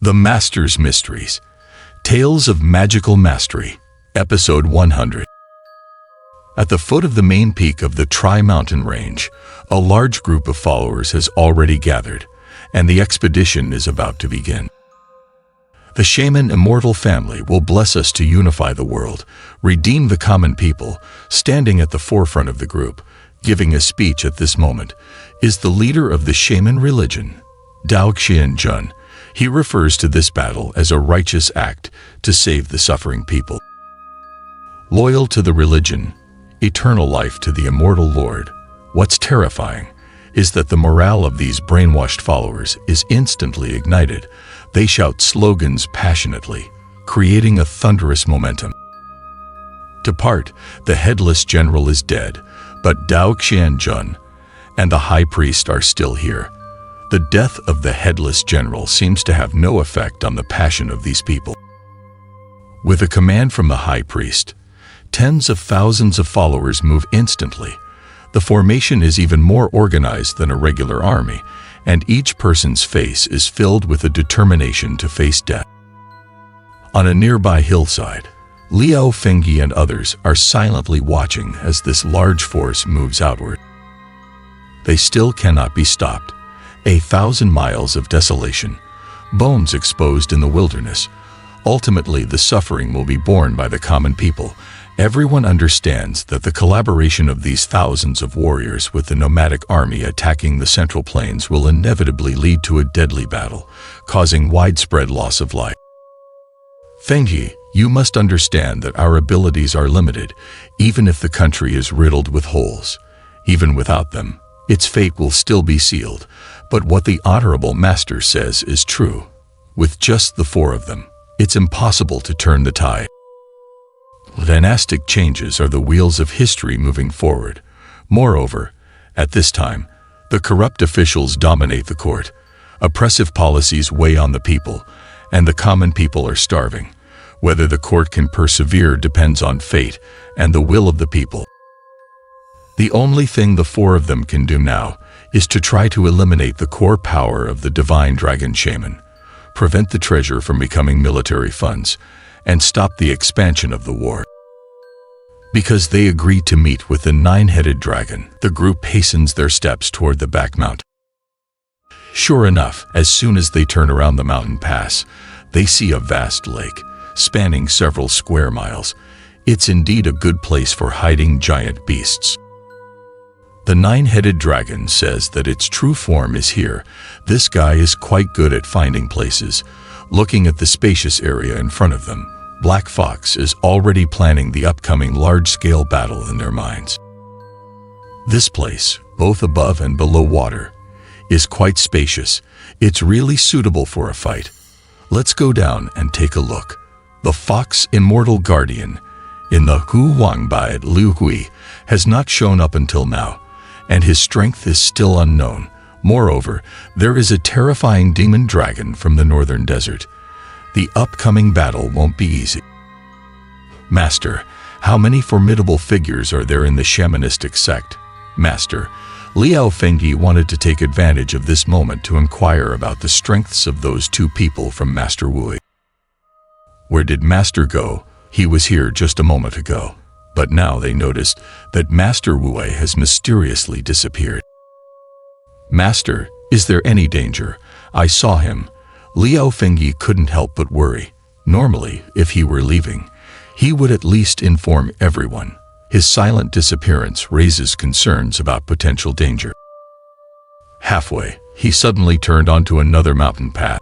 The Master's Mysteries, Tales of Magical Mastery, Episode 100. At the foot of the main peak of the Tri-Mountain Range, a large group of followers has already gathered, and the expedition is about to begin. The shaman immortal family will bless us to unify the world, redeem the common people. Standing at the forefront of the group, giving a speech at this moment, is the leader of the shaman religion, Dao Xianjun. He refers to this battle as a righteous act to save the suffering people. Loyal to the religion, eternal life to the immortal Lord. What's terrifying is that the morale of these brainwashed followers is instantly ignited. They shout slogans passionately, creating a thunderous momentum. Depart, the headless general is dead, but Dao Xianjun and the high priest are still here. The death of the headless general seems to have no effect on the passion of these people. With a command from the high priest, tens of thousands of followers move instantly. The formation is even more organized than a regular army, and each person's face is filled with a determination to face death. On a nearby hillside, Liao Fengyi and others are silently watching as this large force moves outward. They still cannot be stopped. 1,000 miles of desolation, bones exposed in the wilderness. Ultimately, the suffering will be borne by the common people. Everyone understands that the collaboration of these thousands of warriors with the nomadic army attacking the Central Plains will inevitably lead to a deadly battle, causing widespread loss of life. Fengyi, you must understand that our abilities are limited, even if the country is riddled with holes. Even without them, its fate will still be sealed. But what the honorable master says is true. With just the 4 of them, it's impossible to turn the tide. Dynastic changes are the wheels of history moving forward. Moreover, at this time, the corrupt officials dominate the court. Oppressive policies weigh on the people, and the common people are starving. Whether the court can persevere depends on fate and the will of the people. The only thing the 4 of them can do now is to try to eliminate the core power of the divine dragon shaman, prevent the treasure from becoming military funds, and stop the expansion of the war. Because they agreed to meet with the 9-headed dragon, the group hastens their steps toward the back mountain. Sure enough, as soon as they turn around the mountain pass, they see a vast lake, spanning several square miles. It's indeed a good place for hiding giant beasts. The 9-headed dragon says that its true form is here. This guy is quite good at finding places. Looking at the spacious area in front of them, Black Fox is already planning the upcoming large-scale battle in their minds. This place, both above and below water, is quite spacious. It's really suitable for a fight. Let's go down and take a look. The Fox Immortal Guardian in the Hu Wangbai at Liu Hui has not shown up until now, and his strength is still unknown. Moreover, there is a terrifying demon dragon from the northern desert. The upcoming battle won't be easy. Master, how many formidable figures are there in the shamanistic sect? Master, Liao Fengyi wanted to take advantage of this moment to inquire about the strengths of those 2 people from Master Wu. Where did Master go? He was here just a moment ago. But now they noticed that Master Wu has mysteriously disappeared. Master, is there any danger? I saw him. Liao Fengyi couldn't help but worry. Normally, if he were leaving, he would at least inform everyone. His silent disappearance raises concerns about potential danger. Halfway, he suddenly turned onto another mountain path.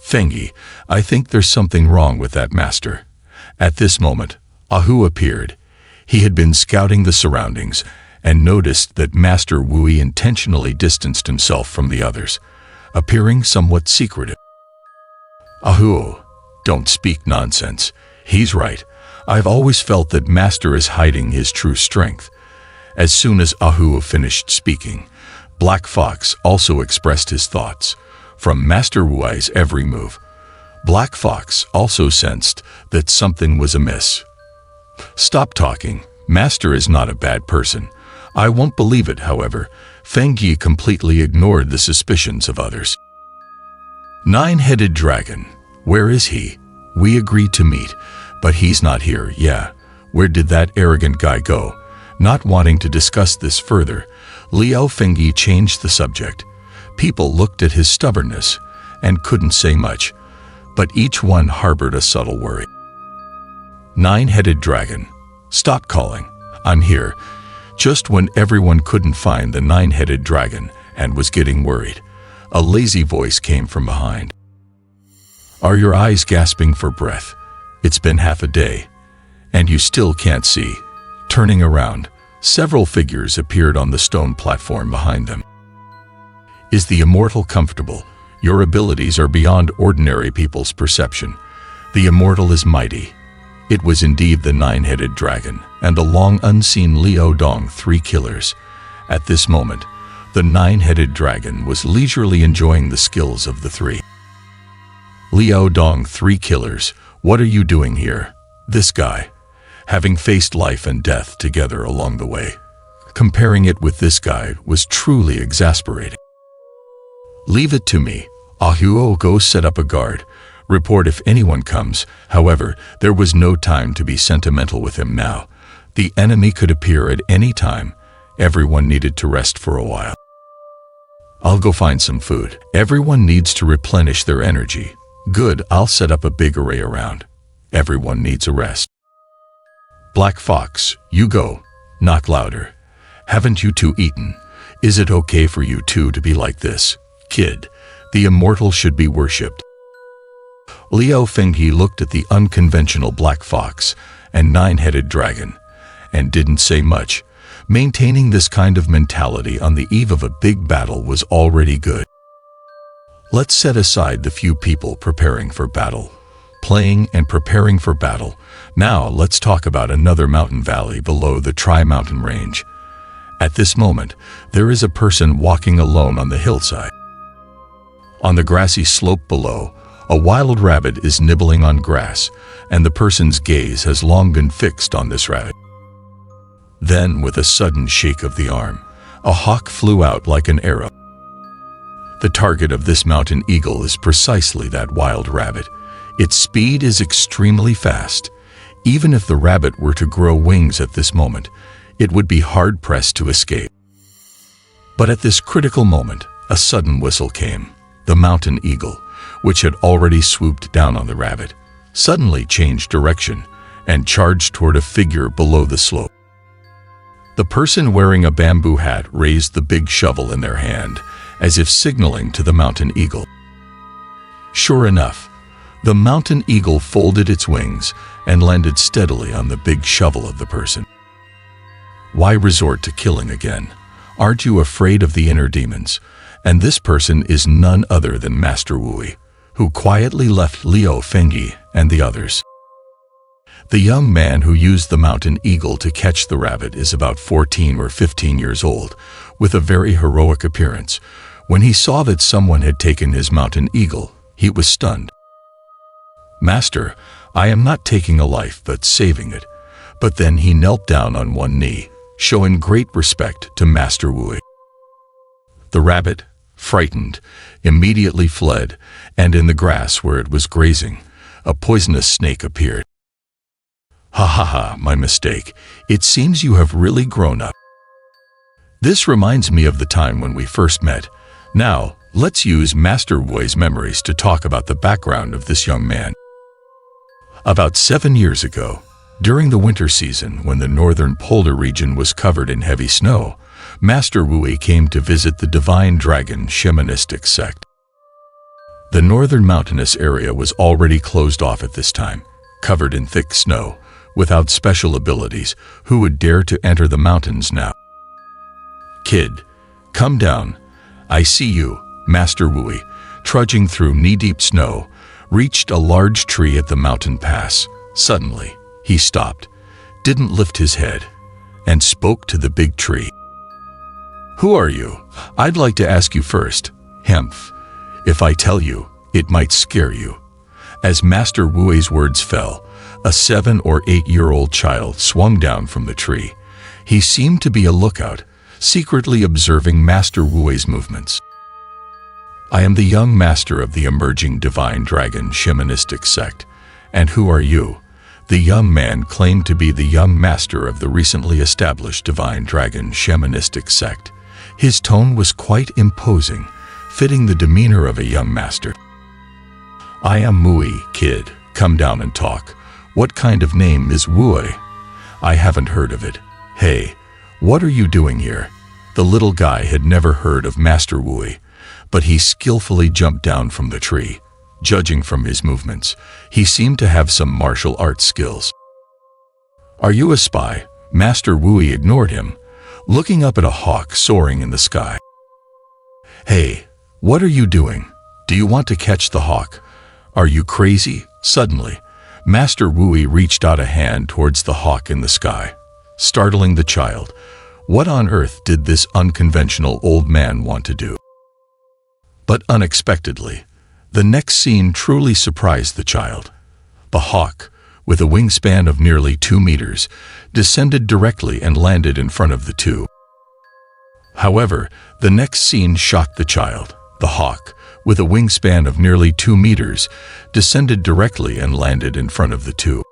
Fengyi, I think there's something wrong with that master. At this moment, Ahu appeared. He had been scouting the surroundings and noticed that Master Wu intentionally distanced himself from the others, appearing somewhat secretive. Ahu, don't speak nonsense. He's right. I've always felt that Master is hiding his true strength. As soon as Ahu finished speaking, Black Fox also expressed his thoughts. From Master Wu's every move, Black Fox also sensed that something was amiss. Stop talking. Master is not a bad person. I won't believe it, however. Fengyi completely ignored the suspicions of others. Nine-headed dragon. Where is he? We agreed to meet, but he's not here. Yeah, where did that arrogant guy go? Not wanting to discuss this further, Liao Fengyi changed the subject. People looked at his stubbornness and couldn't say much, but each one harbored a subtle worry. Nine-headed dragon. Stop calling. I'm here. Just when everyone couldn't find the nine-headed dragon and was getting worried, a lazy voice came from behind. Are your eyes gasping for breath? It's been half a day, and you still can't see. Turning around, several figures appeared on the stone platform behind them. Is the immortal comfortable? Your abilities are beyond ordinary people's perception. The immortal is mighty. It was indeed the nine-headed dragon and the long unseen Liao Dong, three killers. At this moment, the nine-headed dragon was leisurely enjoying the skills of the three. Liao Dong, three killers, what are you doing here? This guy, having faced life and death together along the way, comparing it with this guy was truly exasperating. Leave it to me. Ahuo, go set up a guard. Report if anyone comes. However, there was no time to be sentimental with him now. The enemy could appear at any time. Everyone needed to rest for a while. I'll go find some food. Everyone needs to replenish their energy. Good, I'll set up a big array around. Everyone needs a rest. Black Fox, you go. Not louder. Haven't you two eaten? Is it okay for you two to be like this? Kid, the immortal should be worshipped. Liao Fengyi looked at the unconventional Black Fox and nine-headed dragon and didn't say much. Maintaining this kind of mentality on the eve of a big battle was already good. Let's set aside the few people preparing for battle, playing and preparing for battle. Now let's talk about another mountain valley below the Tri-Mountain Range. At this moment, there is a person walking alone on the hillside. On the grassy slope below, a wild rabbit is nibbling on grass, and the person's gaze has long been fixed on this rabbit. Then, with a sudden shake of the arm, a hawk flew out like an arrow. The target of this mountain eagle is precisely that wild rabbit. Its speed is extremely fast. Even if the rabbit were to grow wings at this moment, it would be hard-pressed to escape. But at this critical moment, a sudden whistle came. The mountain eagle, which had already swooped down on the rabbit, suddenly changed direction and charged toward a figure below the slope. The person wearing a bamboo hat raised the big shovel in their hand, as if signaling to the mountain eagle. Sure enough, the mountain eagle folded its wings and landed steadily on the big shovel of the person. Why resort to killing again? Aren't you afraid of the inner demons? And this person is none other than Master Wui, who quietly left Liao Fengyi and the others. The young man who used the mountain eagle to catch the rabbit is about 14 or 15 years old, with a very heroic appearance. When he saw that someone had taken his mountain eagle, he was stunned. Master, I am not taking a life but saving it. But then he knelt down on one knee, showing great respect to Master Wui. The rabbit, frightened, immediately fled, and in the grass where it was grazing, a poisonous snake appeared. Ha ha ha, my mistake. It seems you have really grown up. This reminds me of the time when we first met. Now, let's use Master Wui's memories to talk about the background of this young man. About 7 years ago, during the winter season when the northern polar region was covered in heavy snow, Master Wui came to visit the divine dragon shamanistic sect. The northern mountainous area was already closed off at this time, covered in thick snow. Without special abilities, who would dare to enter the mountains now? Kid, come down. I see you. Master Wui, trudging through knee-deep snow, reached a large tree at the mountain pass. Suddenly, he stopped, didn't lift his head, and spoke to the big tree. Who are you? I'd like to ask you first. Hemph. If I tell you, it might scare you. As Master Wui's words fell, a 7 or 8-year-old child swung down from the tree. He seemed to be a lookout, secretly observing Master Wui's movements. I am the young master of the emerging divine dragon shamanistic sect. And who are you? The young man claimed to be the young master of the recently established divine dragon shamanistic sect. His tone was quite imposing, fitting the demeanor of a young master. I am Mui, kid. Come down and talk. What kind of name is Wui? I haven't heard of it. Hey, what are you doing here? The little guy had never heard of Master Wui, but he skillfully jumped down from the tree. Judging from his movements, he seemed to have some martial arts skills. Are you a spy? Master Wui ignored him, looking up at a hawk soaring in the sky. Hey, what are you doing? Do you want to catch the hawk? Are you crazy? Suddenly, Master Wui reached out a hand towards the hawk in the sky, startling the child. What on earth did this unconventional old man want to do? But unexpectedly, the next scene truly surprised the child. The hawk, with a wingspan of nearly 2 meters, descended directly and landed in front of the two. However, the next scene shocked the child. The hawk, with a wingspan of nearly 2 meters, descended directly and landed in front of the two.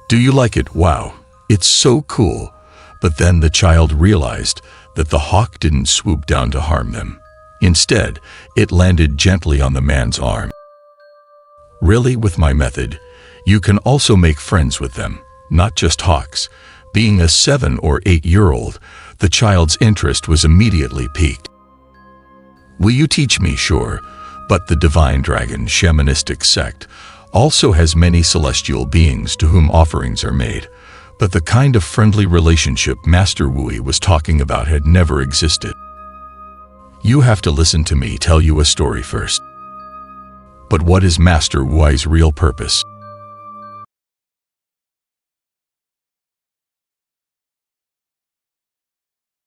Do you like it? Wow, it's so cool. But then the child realized that the hawk didn't swoop down to harm them. Instead, it landed gently on the man's arm. Really, with my method, you can also make friends with them, not just hawks. Being a 7 or 8-year-old, the child's interest was immediately piqued. Will you teach me? Sure, but the divine dragon shamanistic sect also has many celestial beings to whom offerings are made, but the kind of friendly relationship Master Wui was talking about had never existed. You have to listen to me tell you a story first. But what is Master Wui's real purpose?